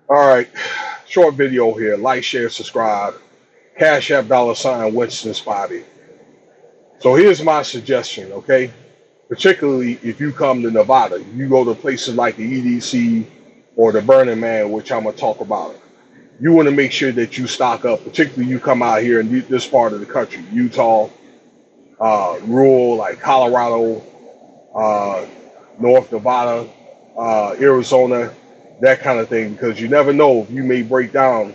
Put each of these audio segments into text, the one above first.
All right, short video here. Like, share, subscribe. Cash App $ Winston Spotty. So here's my suggestion, okay? Particularly if you come to Nevada, you go to places like the EDC or the Burning Man, which I'm gonna talk about. You want to make sure that you stock up. Particularly you come out here in this part of the country, Utah, rural like Colorado, uh, North Nevada, Arizona, that kind of thing, because you never know if you may break down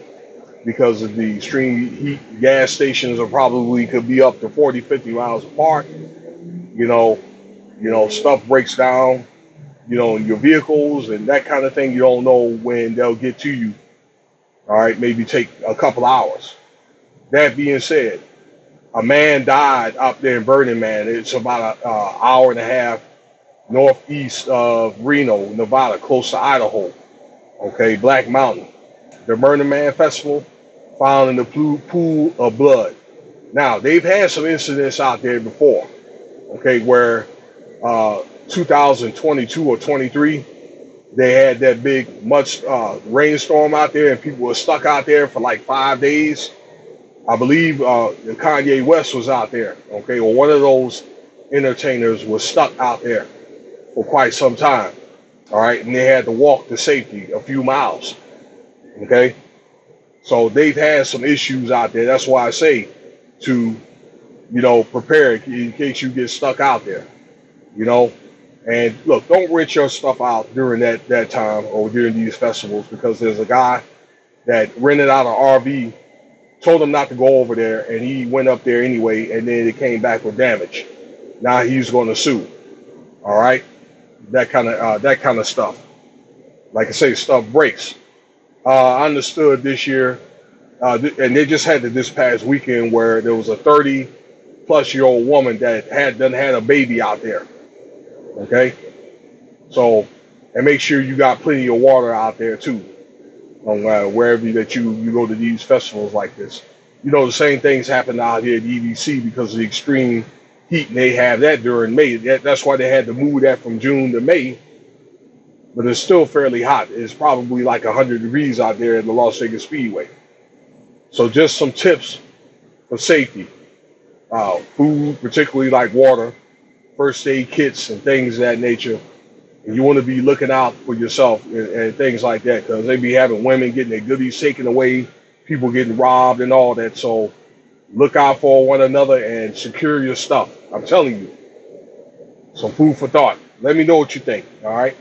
because of the extreme heat. Gas stations are probably could be up to 40, 50 miles apart. You know, stuff breaks down, your vehicles and that kind of thing. You don't know when they'll get to you. All right, maybe take a couple hours. That being said, a man died up there in Burning Man. It's about an hour and a half northeast of Reno, Nevada, close to Idaho. Okay, Black Mountain. The Burning Man Festival found in the pool of blood. Now, they've had some incidents out there before, okay, where 2022 or 23, they had that big much rainstorm out there and people were stuck out there for like 5 days. I believe Kanye West was out there, okay, or one of those entertainers was stuck out there for quite some time, all right, and they had to walk to safety a few miles, okay. So they've had some issues out there. That's why I say to, prepare in case you get stuck out there, you know. And look, don't rent your stuff out during that time or during these festivals, because there's a guy that rented out an RV, told him not to go over there, and he went up there anyway, and then it came back with damage. Now he's going to sue. All right, that kind of stuff. Like I say, stuff breaks. I understood this year, and they just had it this past weekend where there was a 30-plus-year-old woman that had a baby out there. Okay, so and make sure you got plenty of water out there too, on wherever that you go to these festivals like this. The same things happen out here at EDC because of the extreme heat, and they have that during May. That's why they had to move that from June to May. But it's still fairly hot. It's probably like 100 degrees out there at the Las Vegas Speedway. So just some tips for safety. Food, particularly like water, first aid kits and things of that nature. And you want to be looking out for yourself and things like that, because they be having women getting their goodies taken away, people getting robbed and all that. So look out for one another and secure your stuff. I'm telling you, some food for thought. Let me know what you think. All right.